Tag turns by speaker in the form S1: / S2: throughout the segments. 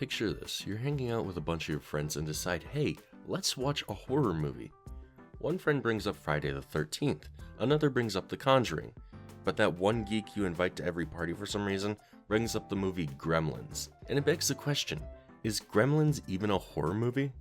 S1: Picture this, you're hanging out with a bunch of your friends and decide, hey, let's watch a horror movie. One friend brings up Friday the 13th, another brings up The Conjuring, but that one geek you invite to every party for some reason brings up the movie Gremlins. And it begs the question, is Gremlins even a horror movie?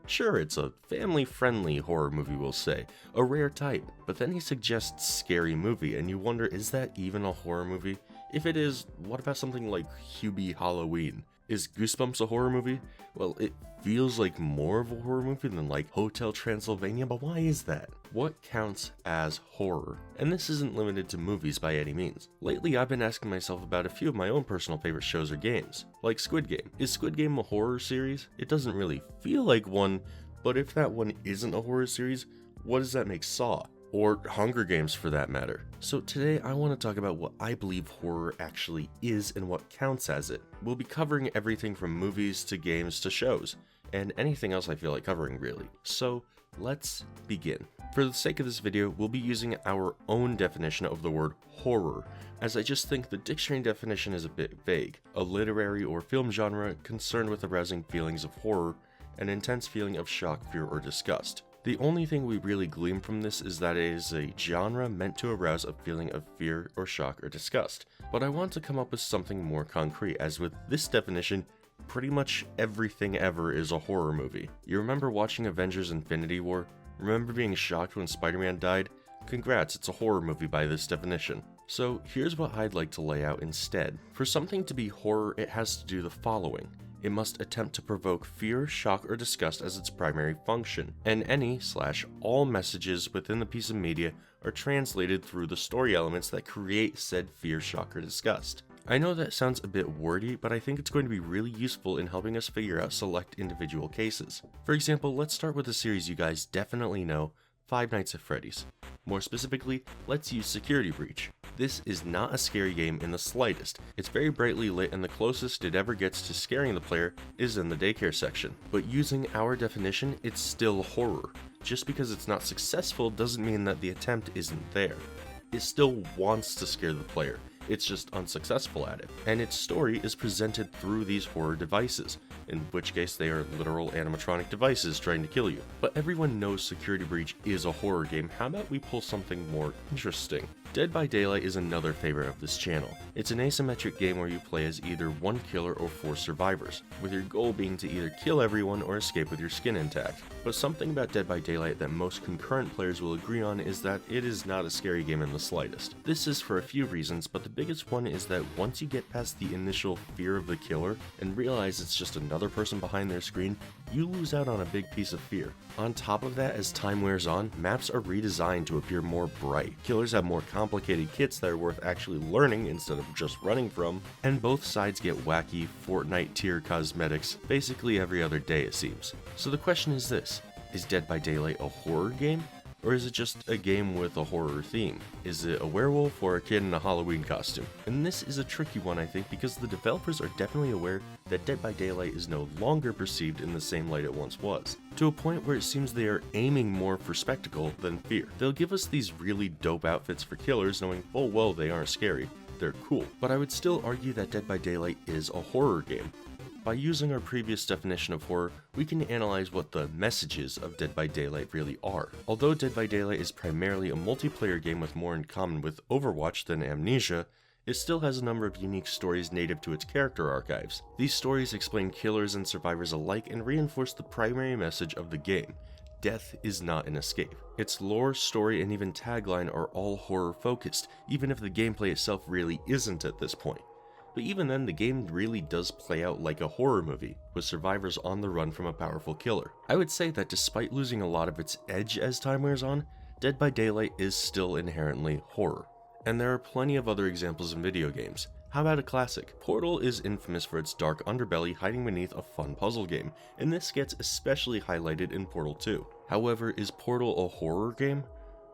S1: Sure, it's a family-friendly horror movie, we'll say, a rare type, but then he suggests scary movie, and you wonder, is that even a horror movie? If it is, what about something like Hubie Halloween? Is Goosebumps a horror movie? Well, it feels like more of a horror movie than like Hotel Transylvania, but why is that? What counts as horror? And this isn't limited to movies by any means. Lately, I've been asking myself about a few of my own personal favorite shows or games, like Squid Game. Is Squid Game a horror series? It doesn't really feel like one, but if that one isn't a horror series, what does that make Saw? Or Hunger Games for that matter. So today I want to talk about what I believe horror actually is and what counts as it. We'll be covering everything from movies to games to shows, and anything else I feel like covering really. So let's begin. For the sake of this video, we'll be using our own definition of the word horror, as I just think the dictionary definition is a bit vague. A literary or film genre concerned with arousing feelings of horror, an intense feeling of shock, fear, or disgust. The only thing we really glean from this is that it is a genre meant to arouse a feeling of fear or shock or disgust. But I want to come up with something more concrete, as with this definition, pretty much everything ever is a horror movie. You remember watching Avengers Infinity War? Remember being shocked when Spider-Man died? Congrats, it's a horror movie by this definition. So here's what I'd like to lay out instead. For something to be horror, it has to do the following. It must attempt to provoke fear, shock, or disgust as its primary function, and any/all messages within the piece of media are translated through the story elements that create said fear, shock, or disgust. I know that sounds a bit wordy, but I think it's going to be really useful in helping us figure out select individual cases. For example, let's start with a series you guys definitely know, Five Nights at Freddy's. More specifically, let's use Security Breach. This is not a scary game in the slightest. It's very brightly lit, and the closest it ever gets to scaring the player is in the daycare section. But using our definition, it's still horror. Just because it's not successful doesn't mean that the attempt isn't there. It still wants to scare the player. It's just unsuccessful at it, and its story is presented through these horror devices, in which case they are literal animatronic devices trying to kill you. But everyone knows Security Breach is a horror game. How about we pull something more interesting? Dead by Daylight is another favorite of this channel. It's an asymmetric game where you play as either one killer or four survivors, with your goal being to either kill everyone or escape with your skin intact. But something about Dead by Daylight that most concurrent players will agree on is that it is not a scary game in the slightest. This is for a few reasons, but the biggest one is that once you get past the initial fear of the killer and realize it's just another person behind their screen, you lose out on a big piece of fear. On top of that, as time wears on, maps are redesigned to appear more bright. Killers have more complicated kits that are worth actually learning instead of just running from, and both sides get wacky Fortnite tier cosmetics basically every other day it seems. So the question is this, is Dead by Daylight a horror game? Or is it just a game with a horror theme? Is it a werewolf or a kid in a Halloween costume? And this is a tricky one, I think, because the developers are definitely aware that Dead by Daylight is no longer perceived in the same light it once was, to a point where it seems they are aiming more for spectacle than fear. They'll give us these really dope outfits for killers knowing full well they aren't scary, they're cool. But I would still argue that Dead by Daylight is a horror game. By using our previous definition of horror, we can analyze what the messages of Dead by Daylight really are. Although Dead by Daylight is primarily a multiplayer game with more in common with Overwatch than Amnesia, it still has a number of unique stories native to its character archives. These stories explain killers and survivors alike and reinforce the primary message of the game. Death is not an escape. Its lore, story, and even tagline are all horror focused, even if the gameplay itself really isn't at this point. But even then, the game really does play out like a horror movie, with survivors on the run from a powerful killer. I would say that despite losing a lot of its edge as time wears on, Dead by Daylight is still inherently horror. And there are plenty of other examples in video games. How about a classic? Portal is infamous for its dark underbelly hiding beneath a fun puzzle game, and this gets especially highlighted in Portal 2. However, is Portal a horror game?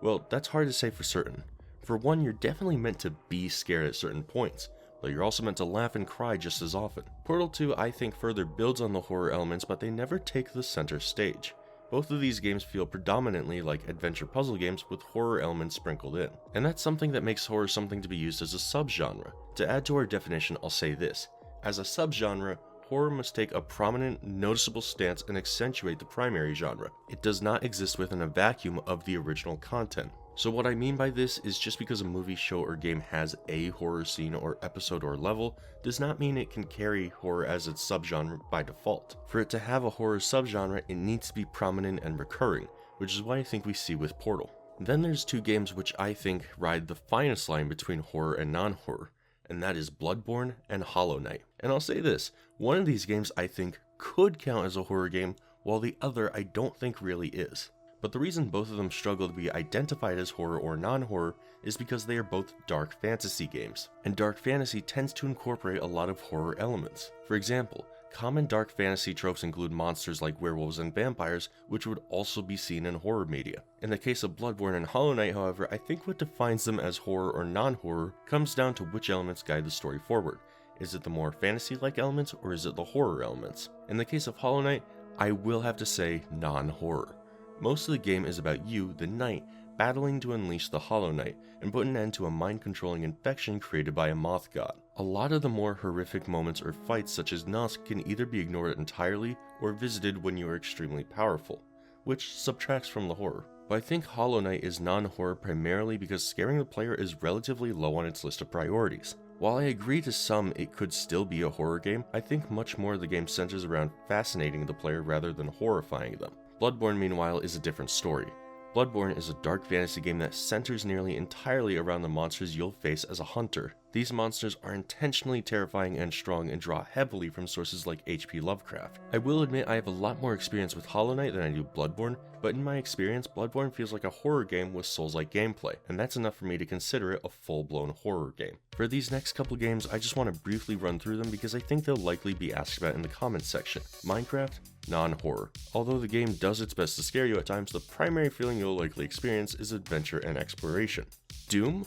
S1: Well, that's hard to say for certain. For one, you're definitely meant to be scared at certain points, but you're also meant to laugh and cry just as often. Portal 2, I think, further builds on the horror elements, but they never take the center stage. Both of these games feel predominantly like adventure puzzle games with horror elements sprinkled in. And that's something that makes horror something to be used as a subgenre. To add to our definition, I'll say this. As a subgenre, horror must take a prominent, noticeable stance and accentuate the primary genre. It does not exist within a vacuum of the original content. So what I mean by this is just because a movie, show, or game has a horror scene or episode or level does not mean it can carry horror as its subgenre by default. For it to have a horror subgenre, it needs to be prominent and recurring, which is what I think we see with Portal. Then there's two games which I think ride the finest line between horror and non-horror, and that is Bloodborne and Hollow Knight. And I'll say this, one of these games I think could count as a horror game, while the other I don't think really is. But the reason both of them struggle to be identified as horror or non-horror is because they are both dark fantasy games, and dark fantasy tends to incorporate a lot of horror elements. For example, common dark fantasy tropes include monsters like werewolves and vampires, which would also be seen in horror media. In the case of Bloodborne and Hollow Knight, however, I think what defines them as horror or non-horror comes down to which elements guide the story forward. Is it the more fantasy-like elements, or is it the horror elements? In the case of Hollow Knight, I will have to say non-horror. Most of the game is about you, the knight, battling to unleash the Hollow Knight and put an end to a mind-controlling infection created by a moth god. A lot of the more horrific moments or fights such as Nusk can either be ignored entirely or visited when you are extremely powerful, which subtracts from the horror. But I think Hollow Knight is non-horror primarily because scaring the player is relatively low on its list of priorities. While I agree to some it could still be a horror game, I think much more of the game centers around fascinating the player rather than horrifying them. Bloodborne, meanwhile, is a different story. Bloodborne is a dark fantasy game that centers nearly entirely around the monsters you'll face as a hunter. These monsters are intentionally terrifying and strong and draw heavily from sources like H.P. Lovecraft. I will admit I have a lot more experience with Hollow Knight than I do Bloodborne, but in my experience, Bloodborne feels like a horror game with Souls-like gameplay, and that's enough for me to consider it a full-blown horror game. For these next couple games, I just want to briefly run through them because I think they'll likely be asked about in the comments section. Minecraft, non-horror. Although the game does its best to scare you at times, the primary feeling you'll likely experience is adventure and exploration. Doom,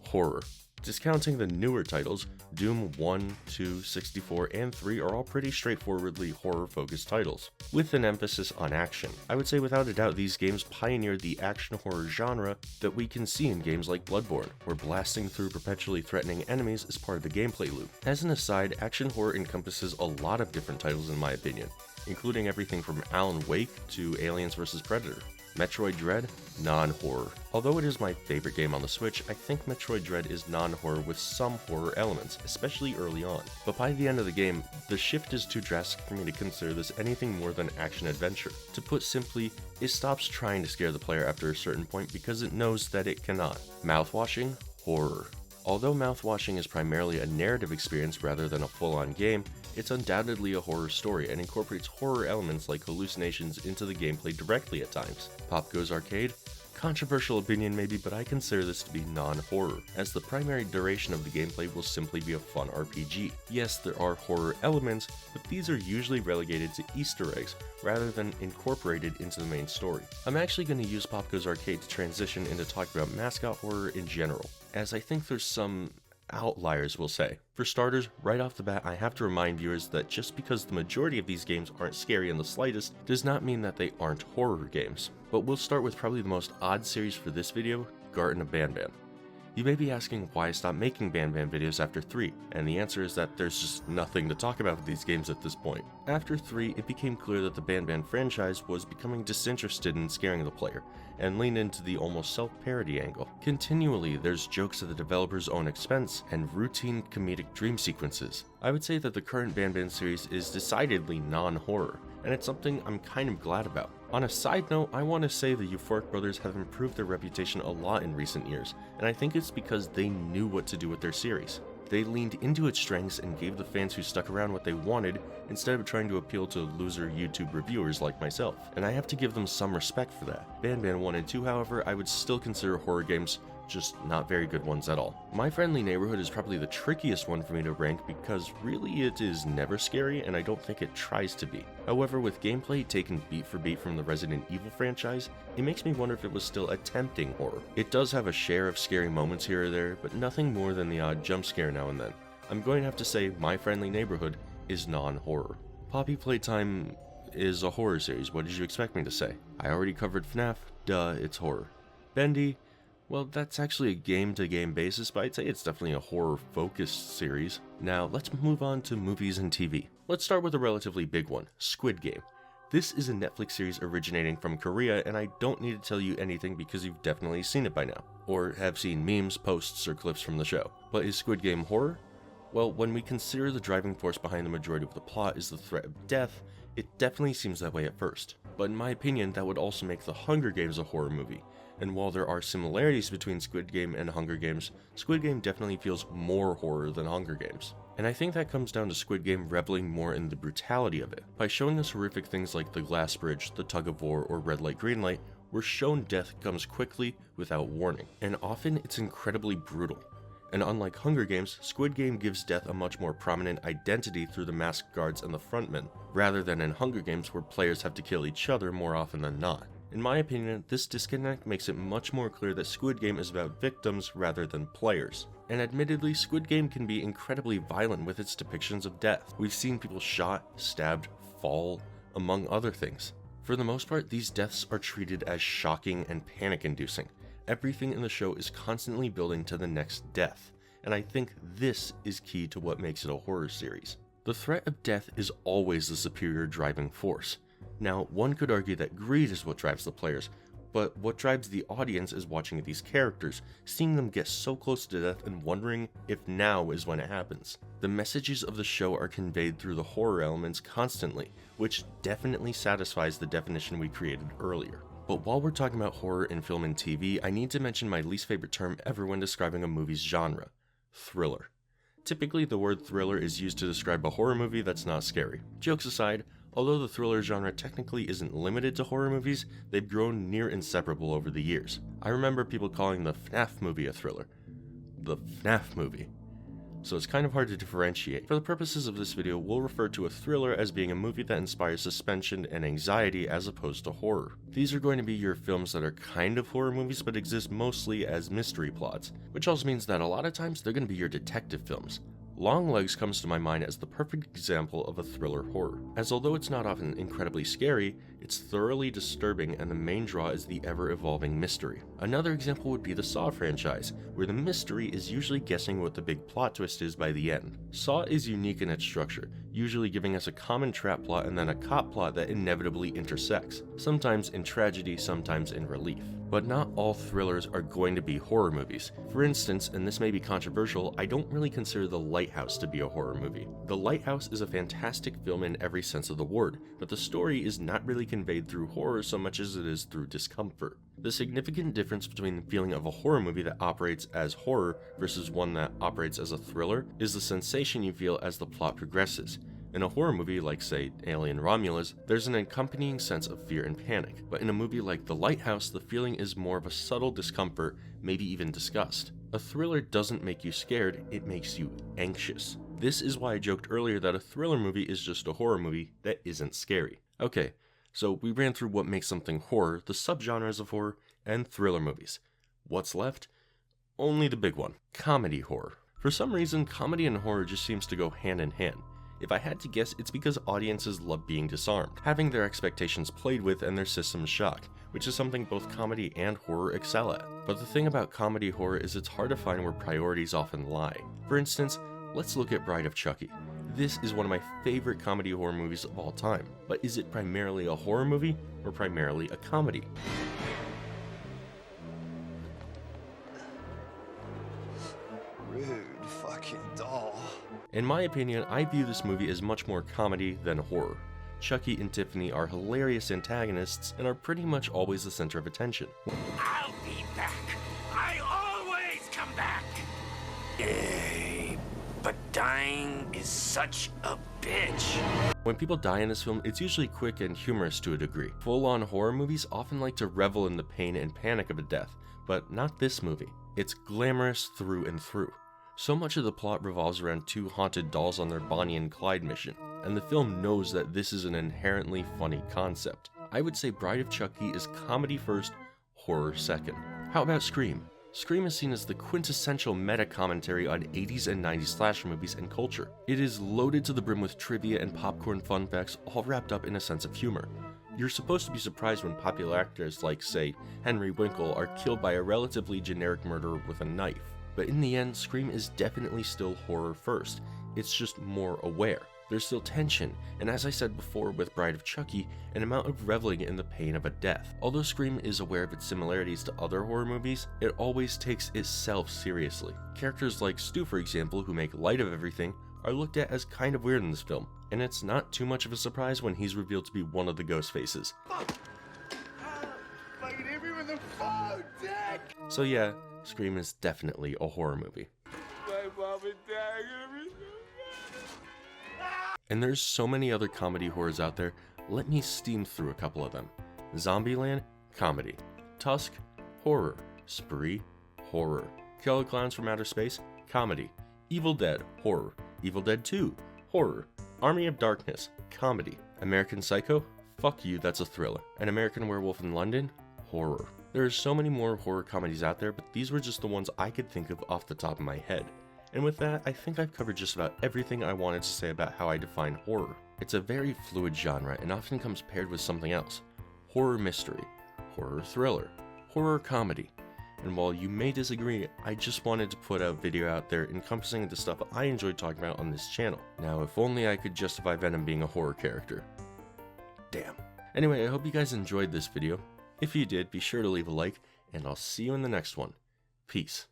S1: horror. Discounting the newer titles, Doom 1, 2, 64, and 3 are all pretty straightforwardly horror-focused titles, with an emphasis on action. I would say without a doubt these games pioneered the action horror genre that we can see in games like Bloodborne, where blasting through perpetually threatening enemies is part of the gameplay loop. As an aside, action horror encompasses a lot of different titles in my opinion, including everything from Alan Wake to Aliens vs. Predator. Metroid Dread, non-horror. Although it is my favorite game on the Switch, I think Metroid Dread is non-horror with some horror elements, especially early on. But by the end of the game, the shift is too drastic for me to consider this anything more than action-adventure. To put simply, it stops trying to scare the player after a certain point because it knows that it cannot. Mouthwashing, horror. Although mouthwashing is primarily a narrative experience rather than a full-on game, it's undoubtedly a horror story and incorporates horror elements like hallucinations into the gameplay directly at times. Pop Goes Arcade? Controversial opinion maybe, but I consider this to be non-horror, as the primary duration of the gameplay will simply be a fun RPG. Yes, there are horror elements, but these are usually relegated to Easter eggs, rather than incorporated into the main story. I'm actually going to use Pop Goes Arcade to transition into talking about Mascot horror in general, as I think there's some outliers, we'll say. For starters, right off the bat, I have to remind viewers that just because the majority of these games aren't scary in the slightest, does not mean that they aren't horror games. But we'll start with probably the most odd series for this video, Garten of Banban. You may be asking why I stopped making Banban videos after 3, and the answer is that there's just nothing to talk about with these games at this point. After 3, it became clear that the Banban franchise was becoming disinterested in scaring the player, and leaned into the almost self-parody angle. Continually, there's jokes at the developer's own expense, and routine comedic dream sequences. I would say that the current Banban series is decidedly non-horror, and it's something I'm kind of glad about. On a side note, I want to say the Euphoric brothers have improved their reputation a lot in recent years, and I think it's because they knew what to do with their series. They leaned into its strengths and gave the fans who stuck around what they wanted, instead of trying to appeal to loser YouTube reviewers like myself, and I have to give them some respect for that. Banban 1 and 2, however, I would still consider horror games, just not very good ones at all. My Friendly Neighborhood is probably the trickiest one for me to rank because really it is never scary and I don't think it tries to be. However, with gameplay taken beat for beat from the Resident Evil franchise, it makes me wonder if it was still attempting horror. It does have a share of scary moments here or there, but nothing more than the odd jump scare now and then. I'm going to have to say My Friendly Neighborhood is non-horror. Poppy Playtime is a horror series, what did you expect me to say? I already covered FNAF, duh, it's horror. Bendy, Well, that's actually a game-to-game basis, but I'd say it's definitely a horror-focused series. Now, let's move on to movies and TV. Let's start with a relatively big one, Squid Game. This is a Netflix series originating from Korea, and I don't need to tell you anything because you've definitely seen it by now, or have seen memes, posts, or clips from the show. But is Squid Game horror? Well, when we consider the driving force behind the majority of the plot is the threat of death, it definitely seems that way at first. But in my opinion, that would also make The Hunger Games a horror movie. And while there are similarities between Squid Game and Hunger Games, Squid Game definitely feels more horror than Hunger Games. And I think that comes down to Squid Game reveling more in the brutality of it. By showing us horrific things like the glass bridge, the tug of war, or red light, green light, we're shown death comes quickly without warning. And often it's incredibly brutal. And unlike Hunger Games, Squid Game gives death a much more prominent identity through the masked guards and the frontmen, rather than in Hunger Games where players have to kill each other more often than not. In my opinion, this disconnect makes it much more clear that Squid Game is about victims rather than players. And admittedly, Squid Game can be incredibly violent with its depictions of death. We've seen people shot, stabbed, fall, among other things. For the most part, these deaths are treated as shocking and panic-inducing. Everything in the show is constantly building to the next death, and I think this is key to what makes it a horror series. The threat of death is always the superior driving force. Now, one could argue that greed is what drives the players, but what drives the audience is watching these characters, seeing them get so close to death and wondering if now is when it happens. The messages of the show are conveyed through the horror elements constantly, which definitely satisfies the definition we created earlier. But while we're talking about horror in film and TV, I need to mention my least favorite term ever when describing a movie's genre: thriller. Typically, the word thriller is used to describe a horror movie that's not scary. Jokes aside, although the thriller genre technically isn't limited to horror movies, they've grown near inseparable over the years. I remember people calling the FNAF movie a thriller. The FNAF movie. So it's kind of hard to differentiate. For the purposes of this video, we'll refer to a thriller as being a movie that inspires suspension and anxiety as opposed to horror. These are going to be your films that are kind of horror movies but exist mostly as mystery plots, which also means that a lot of times they're going to be your detective films. Longlegs comes to my mind as the perfect example of a thriller horror, as although it's not often incredibly scary, it's thoroughly disturbing and the main draw is the ever-evolving mystery. Another example would be the Saw franchise, where the mystery is usually guessing what the big plot twist is by the end. Saw is unique in its structure, usually giving us a common trap plot and then a cop plot that inevitably intersects, sometimes in tragedy, sometimes in relief. But not all thrillers are going to be horror movies. For instance, and this may be controversial, I don't really consider The Lighthouse to be a horror movie. The Lighthouse is a fantastic film in every sense of the word, but the story is not really conveyed through horror so much as it is through discomfort. The significant difference between the feeling of a horror movie that operates as horror versus one that operates as a thriller is the sensation you feel as the plot progresses. In a horror movie like, say, Alien Romulus, there's an accompanying sense of fear and panic, but in a movie like The Lighthouse, the feeling is more of a subtle discomfort, maybe even disgust. A thriller doesn't make you scared, it makes you anxious. This is why I joked earlier that a thriller movie is just a horror movie that isn't scary. Okay, so we ran through what makes something horror, the subgenres of horror, and thriller movies. What's left? Only the big one, comedy horror. For some reason, comedy and horror just seems to go hand in hand. If I had to guess, it's because audiences love being disarmed, having their expectations played with and their systems shocked, which is something both comedy and horror excel at. But the thing about comedy horror is it's hard to find where priorities often lie. For instance, let's look at Bride of Chucky. This is one of my favorite comedy horror movies of all time, but is it primarily a horror movie or primarily a comedy?
S2: Rude fucking doll.
S1: In my opinion, I view this movie as much more comedy than horror. Chucky and Tiffany are hilarious antagonists and are pretty much always the center of attention.
S3: I'll be back. I always come back. Yay. But dying is such a bitch.
S1: When people die in this film, it's usually quick and humorous to a degree. Full-on horror movies often like to revel in the pain and panic of a death, but not this movie. It's glamorous through and through. So much of the plot revolves around two haunted dolls on their Bonnie and Clyde mission, and the film knows that this is an inherently funny concept. I would say Bride of Chucky is comedy first, horror second. How about Scream? Scream is seen as the quintessential meta-commentary on 80s and 90s slasher movies and culture. It is loaded to the brim with trivia and popcorn fun facts all wrapped up in a sense of humor. You're supposed to be surprised when popular actors like, say, Henry Winkle are killed by a relatively generic murderer with a knife. But in the end, Scream is definitely still horror first. It's just more aware. There's still tension, and as I said before with Bride of Chucky, an amount of reveling in the pain of a death. Although Scream is aware of its similarities to other horror movies, it always takes itself seriously. Characters like Stu, for example, who make light of everything, are looked at as kind of weird in this film, and it's not too much of a surprise when he's revealed to be one of the ghost faces. So yeah, Scream is definitely a horror movie. And there's so many other comedy horrors out there, let me steam through a couple of them. Zombieland, comedy. Tusk, horror. Spree, horror. Killer Clowns from Outer Space, comedy. Evil Dead, horror. Evil Dead 2, horror. Army of Darkness, comedy. American Psycho, fuck you, that's a thriller. An American Werewolf in London, horror. There are so many more horror comedies out there, but these were just the ones I could think of off the top of my head. And with that, I think I've covered just about everything I wanted to say about how I define horror. It's a very fluid genre and often comes paired with something else. Horror mystery, horror thriller, horror comedy. And while you may disagree, I just wanted to put a video out there encompassing the stuff I enjoyed talking about on this channel. Now, if only I could justify Venom being a horror character. Damn. Anyway, I hope you guys enjoyed this video. If you did, be sure to leave a like, and I'll see you in the next one. Peace.